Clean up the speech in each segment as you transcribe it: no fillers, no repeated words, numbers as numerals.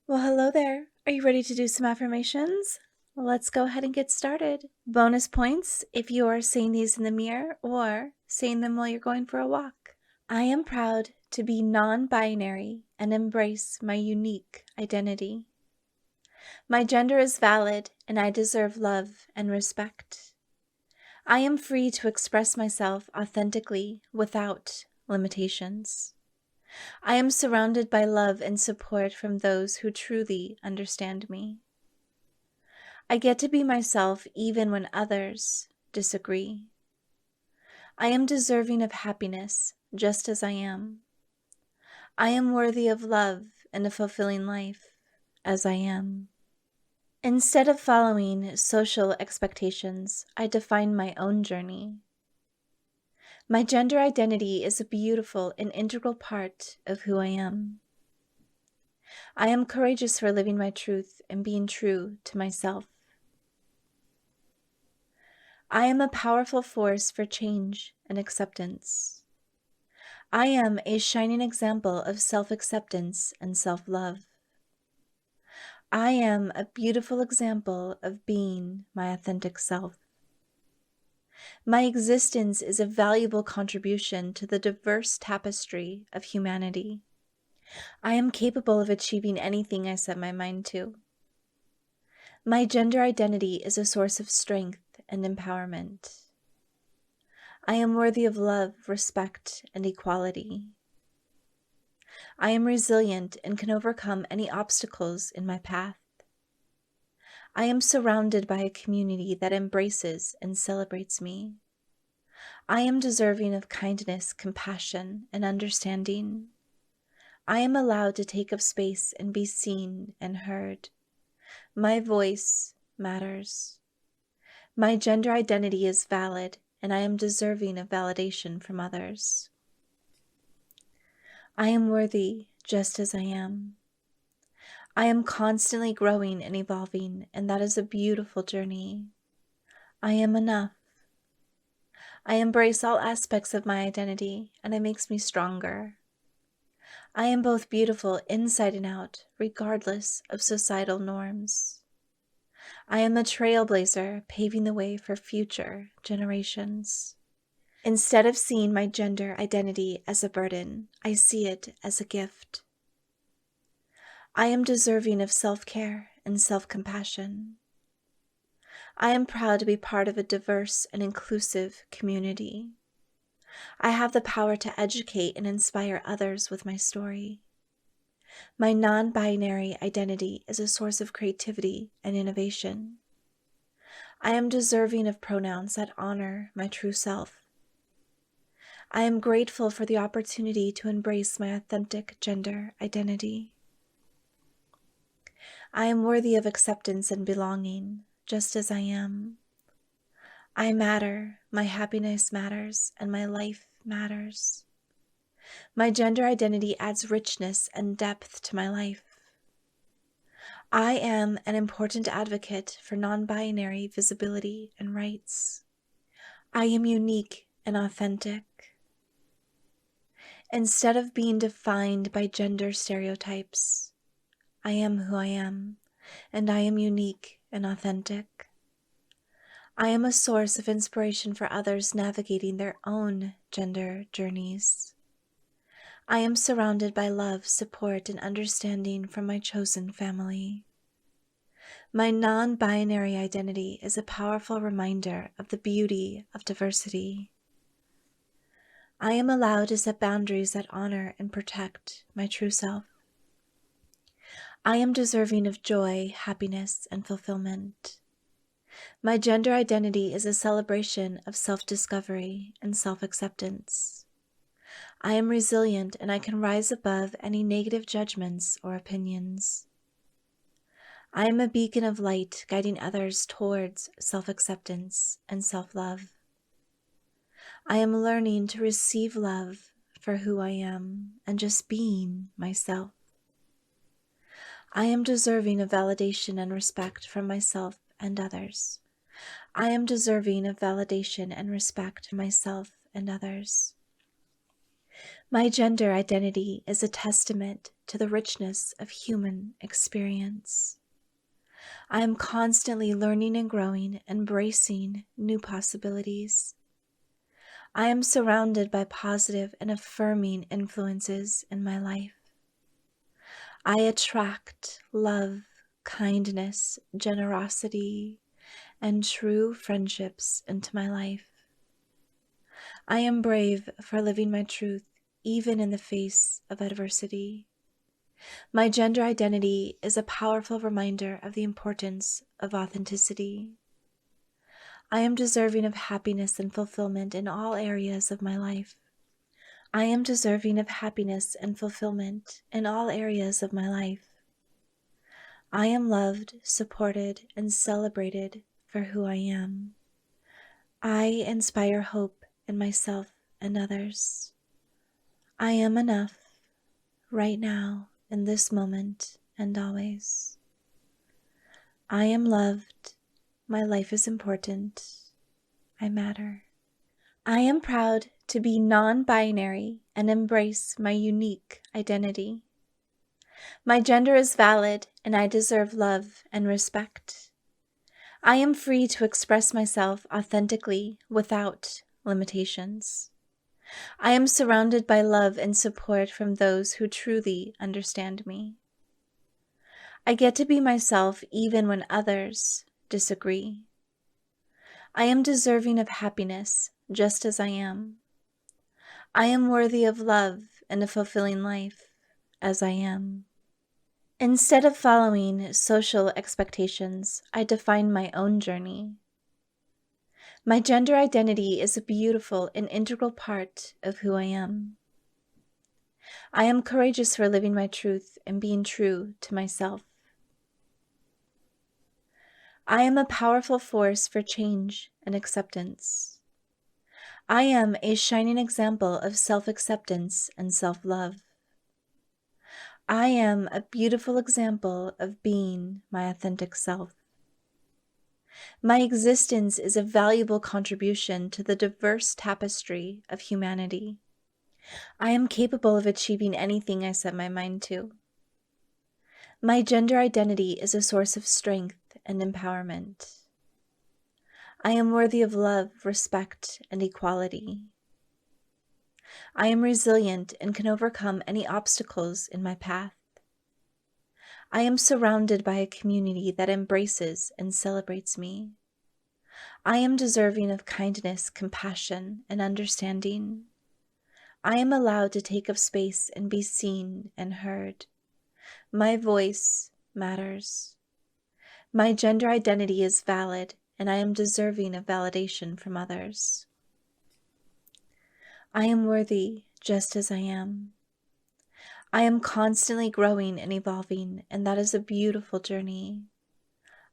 Well, hello there. Are you ready to do some affirmations? Let's go ahead and get started. Bonus points if you are saying these in the mirror or saying them while you're going for a walk. I am proud to be non-binary and embrace my unique identity. My gender is valid and I deserve love and respect. I am free to express myself authentically without limitations. I am surrounded by love and support from those who truly understand me. I get to be myself even when others disagree. I am deserving of happiness just as I am. I am worthy of love and a fulfilling life as I am. Instead of following social expectations, I define my own journey. My gender identity is a beautiful and integral part of who I am. I am courageous for living my truth and being true to myself. I am a powerful force for change and acceptance. I am a shining example of self-acceptance and self-love. I am a beautiful example of being my authentic self. My existence is a valuable contribution to the diverse tapestry of humanity. I am capable of achieving anything I set my mind to. My gender identity is a source of strength and empowerment. I am worthy of love, respect, and equality. I am resilient and can overcome any obstacles in my path. I am surrounded by a community that embraces and celebrates me. I am deserving of kindness, compassion, and understanding. I am allowed to take up space and be seen and heard. My voice matters. My gender identity is valid, and I am deserving of validation from others. I am worthy just as I am. I am constantly growing and evolving, and that is a beautiful journey. I am enough. I embrace all aspects of my identity, and it makes me stronger. I am both beautiful inside and out, regardless of societal norms. I am a trailblazer, paving the way for future generations. Instead of seeing my gender identity as a burden, I see it as a gift. I am deserving of self-care and self-compassion. I am proud to be part of a diverse and inclusive community. I have the power to educate and inspire others with my story. My non-binary identity is a source of creativity and innovation. I am deserving of pronouns that honor my true self. I am grateful for the opportunity to embrace my authentic gender identity. I am worthy of acceptance and belonging, just as I am. I matter, my happiness matters, and my life matters. My gender identity adds richness and depth to my life. I am an important advocate for non-binary visibility and rights. I am unique and authentic. Instead of being defined by gender stereotypes, I am who I am, and I am unique and authentic. I am a source of inspiration for others navigating their own gender journeys. I am surrounded by love, support, and understanding from my chosen family. My non-binary identity is a powerful reminder of the beauty of diversity. I am allowed to set boundaries that honor and protect my true self. I am deserving of joy, happiness, and fulfillment. My gender identity is a celebration of self-discovery and self-acceptance. I am resilient and I can rise above any negative judgments or opinions. I am a beacon of light guiding others towards self-acceptance and self-love. I am learning to receive love for who I am and just being myself. I am deserving of validation and respect from myself and others. I am deserving of validation and respect from myself and others. My gender identity is a testament to the richness of human experience. I am constantly learning and growing, embracing new possibilities. I am surrounded by positive and affirming influences in my life. I attract love, kindness, generosity, and true friendships into my life. I am brave for living my truth, even in the face of adversity. My gender identity is a powerful reminder of the importance of authenticity. I am deserving of happiness and fulfillment in all areas of my life. I am deserving of happiness and fulfillment in all areas of my life. I am loved, supported, and celebrated for who I am. I inspire hope in myself and others. I am enough right now, in this moment, and always. I am loved. My life is important. I matter. I am proud to be non-binary and embrace my unique identity. My gender is valid and I deserve love and respect. I am free to express myself authentically without limitations. I am surrounded by love and support from those who truly understand me. I get to be myself even when others disagree. I am deserving of happiness just as I am. I am worthy of love and a fulfilling life as I am. Instead of following social expectations, I define my own journey. My gender identity is a beautiful and integral part of who I am. I am courageous for living my truth and being true to myself. I am a powerful force for change and acceptance. I am a shining example of self-acceptance and self-love. I am a beautiful example of being my authentic self. My existence is a valuable contribution to the diverse tapestry of humanity. I am capable of achieving anything I set my mind to. My gender identity is a source of strength and empowerment. I am worthy of love, respect, and equality. I am resilient and can overcome any obstacles in my path. I am surrounded by a community that embraces and celebrates me. I am deserving of kindness, compassion, and understanding. I am allowed to take up space and be seen and heard. My voice matters. My gender identity is valid, and I am deserving of validation from others. I am worthy just as I am. I am constantly growing and evolving, and that is a beautiful journey.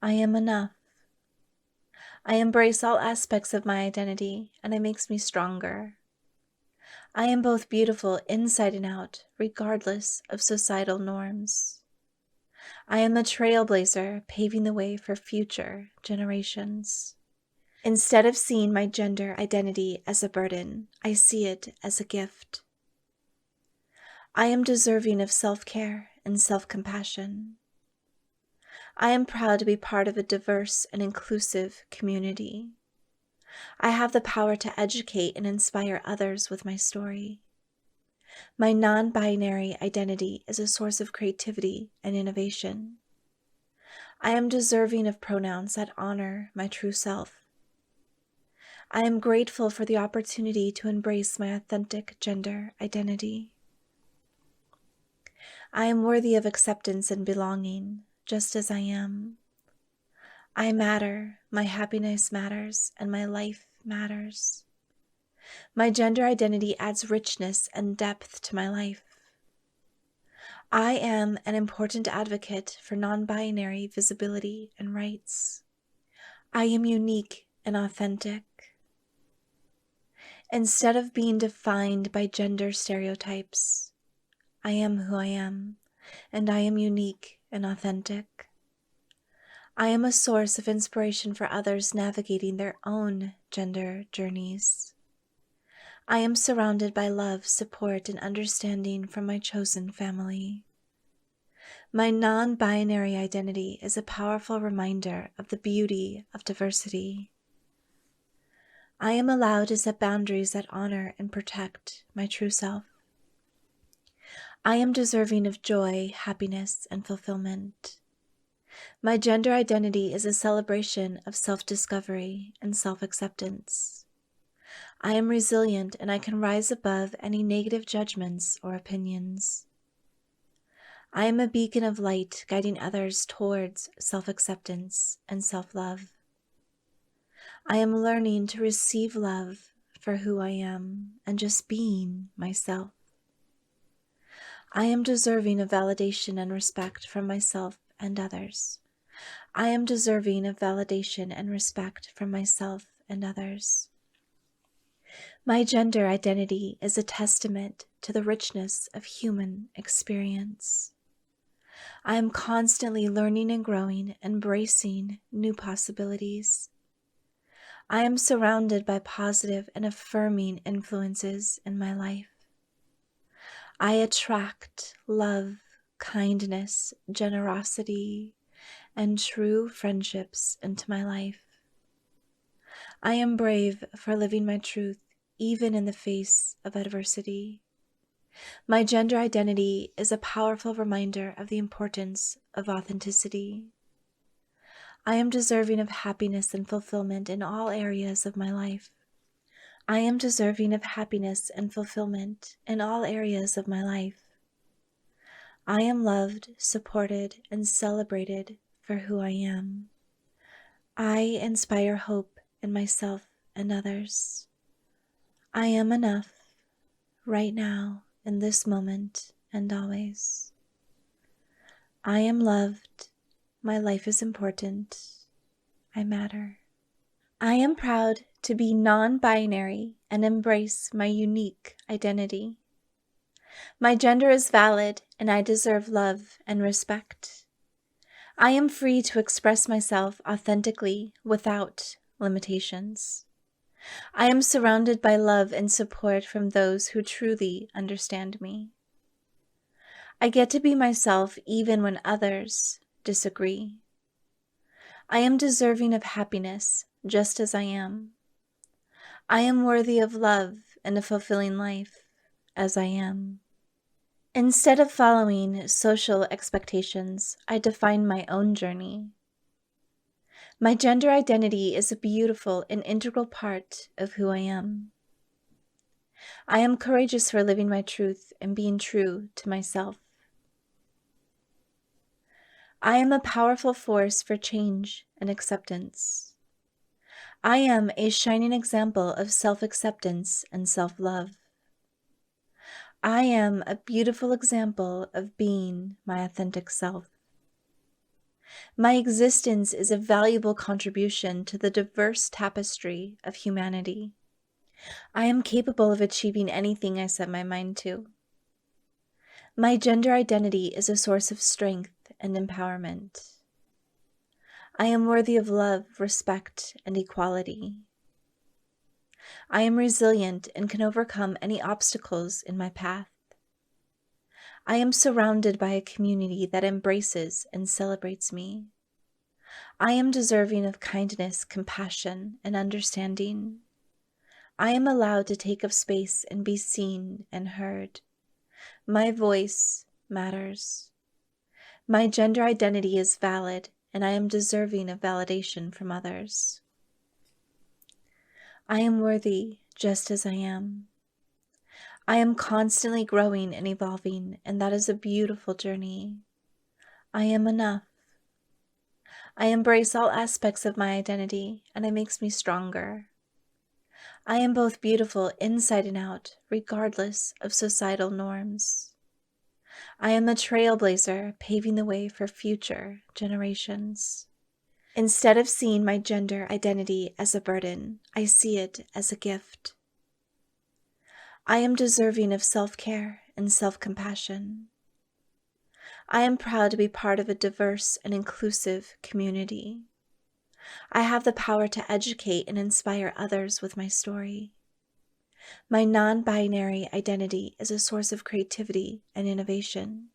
I am enough. I embrace all aspects of my identity, and it makes me stronger. I am both beautiful inside and out, regardless of societal norms. I am a trailblazer, paving the way for future generations. Instead of seeing my gender identity as a burden, I see it as a gift. I am deserving of self-care and self-compassion. I am proud to be part of a diverse and inclusive community. I have the power to educate and inspire others with my story. My non-binary identity is a source of creativity and innovation. I am deserving of pronouns that honor my true self. I am grateful for the opportunity to embrace my authentic gender identity. I am worthy of acceptance and belonging, just as I am. I matter, my happiness matters, and my life matters. My gender identity adds richness and depth to my life. I am an important advocate for non-binary visibility and rights. I am unique and authentic. Instead of being defined by gender stereotypes, I am who I am, and I am unique and authentic. I am a source of inspiration for others navigating their own gender journeys. I am surrounded by love, support, and understanding from my chosen family. My non-binary identity is a powerful reminder of the beauty of diversity. I am allowed to set boundaries that honor and protect my true self. I am deserving of joy, happiness, and fulfillment. My gender identity is a celebration of self-discovery and self-acceptance. I am resilient and I can rise above any negative judgments or opinions. I am a beacon of light guiding others towards self-acceptance and self-love. I am learning to receive love for who I am and just being myself. I am deserving of validation and respect from myself and others. I am deserving of validation and respect from myself and others. My gender identity is a testament to the richness of human experience. I am constantly learning and growing, embracing new possibilities. I am surrounded by positive and affirming influences in my life. I attract love, kindness, generosity, and true friendships into my life. I am brave for living my truth, even in the face of adversity. My gender identity is a powerful reminder of the importance of authenticity. I am deserving of happiness and fulfillment in all areas of my life. I am deserving of happiness and fulfillment in all areas of my life. I am loved, supported, and celebrated for who I am. I inspire hope in myself and others. I am enough right now, in this moment, and always. I am loved. My life is important. I matter. I am proud to be non-binary and embrace my unique identity. My gender is valid and I deserve love and respect. I am free to express myself authentically without limitations. I am surrounded by love and support from those who truly understand me. I get to be myself even when others disagree. I am deserving of happiness just as I am. I am worthy of love and a fulfilling life as I am. Instead of following social expectations, I define my own journey. My gender identity is a beautiful and integral part of who I am. I am courageous for living my truth and being true to myself. I am a powerful force for change and acceptance. I am a shining example of self-acceptance and self-love. I am a beautiful example of being my authentic self. My existence is a valuable contribution to the diverse tapestry of humanity. I am capable of achieving anything I set my mind to. My gender identity is a source of strength and empowerment. I am worthy of love, respect, and equality. I am resilient and can overcome any obstacles in my path. I am surrounded by a community that embraces and celebrates me. I am deserving of kindness, compassion, and understanding. I am allowed to take up space and be seen and heard. My voice matters. My gender identity is valid, and I am deserving of validation from others. I am worthy just as I am. I am constantly growing and evolving, and that is a beautiful journey. I am enough. I embrace all aspects of my identity, and it makes me stronger. I am both beautiful inside and out, regardless of societal norms. I am a trailblazer, paving the way for future generations. Instead of seeing my gender identity as a burden, I see it as a gift. I am deserving of self-care and self-compassion. I am proud to be part of a diverse and inclusive community. I have the power to educate and inspire others with my story. My non-binary identity is a source of creativity and innovation.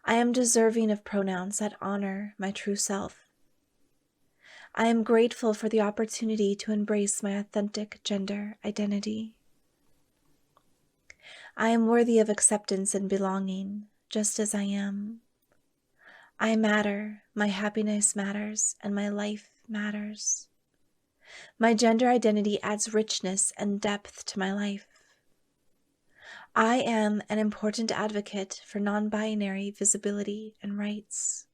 I am deserving of pronouns that honor my true self. I am grateful for the opportunity to embrace my authentic gender identity. I am worthy of acceptance and belonging, just as I am. I matter, my happiness matters, and my life matters. My gender identity adds richness and depth to my life. I am an important advocate for non-binary visibility and rights.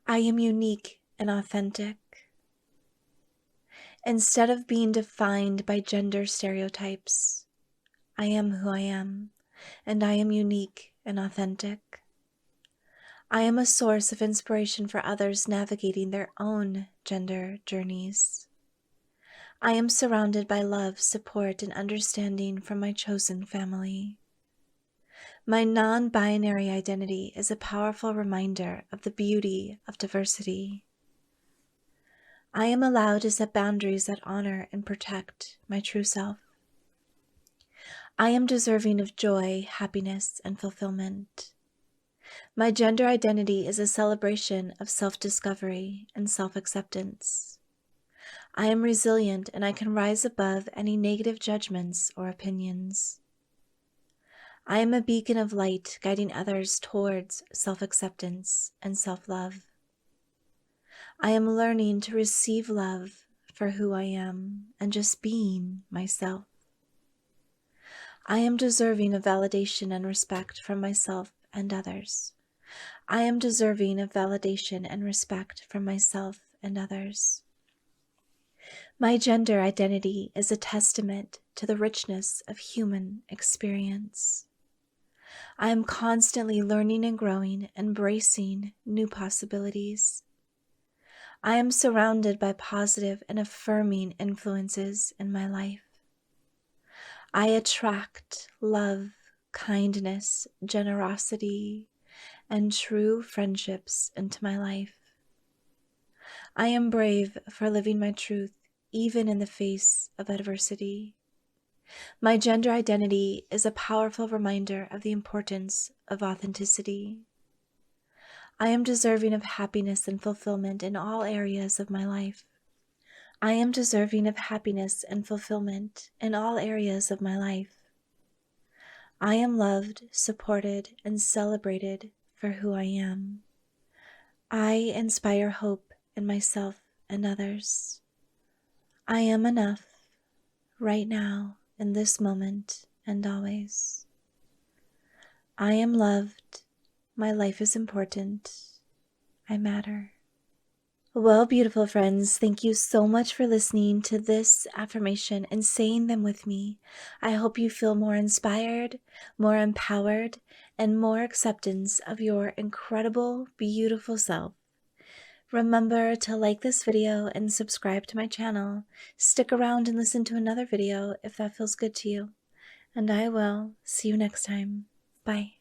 I am unique and authentic. Instead of being defined by gender stereotypes, I am who I am, and I am unique and authentic. I am a source of inspiration for others navigating their own gender journeys. I am surrounded by love, support, and understanding from my chosen family. My non-binary identity is a powerful reminder of the beauty of diversity. I am allowed to set boundaries that honor and protect my true self. I am deserving of joy, happiness, and fulfillment. My gender identity is a celebration of self-discovery and self-acceptance. I am resilient and I can rise above any negative judgments or opinions. I am a beacon of light guiding others towards self-acceptance and self-love. I am learning to receive love for who I am and just being myself. I am deserving of validation and respect from myself and others. I am deserving of validation and respect from myself and others. My gender identity is a testament to the richness of human experience. I am constantly learning and growing, embracing new possibilities. I am surrounded by positive and affirming influences in my life. I attract love, kindness, generosity, and true friendships into my life. I am brave for living my truth, even in the face of adversity. My gender identity is a powerful reminder of the importance of authenticity. I am deserving of happiness and fulfillment in all areas of my life. I am deserving of happiness and fulfillment in all areas of my life. I am loved, supported, and celebrated for who I am. I inspire hope in myself and others. I am enough right now, in this moment, and always. I am loved. My life is important. I matter. Well, beautiful friends, thank you so much for listening to this affirmation and saying them with me. I hope you feel more inspired, more empowered, and more acceptance of your incredible, beautiful self. Remember to like this video and subscribe to my channel. Stick around and listen to another video if that feels good to you. And I will see you next time. Bye.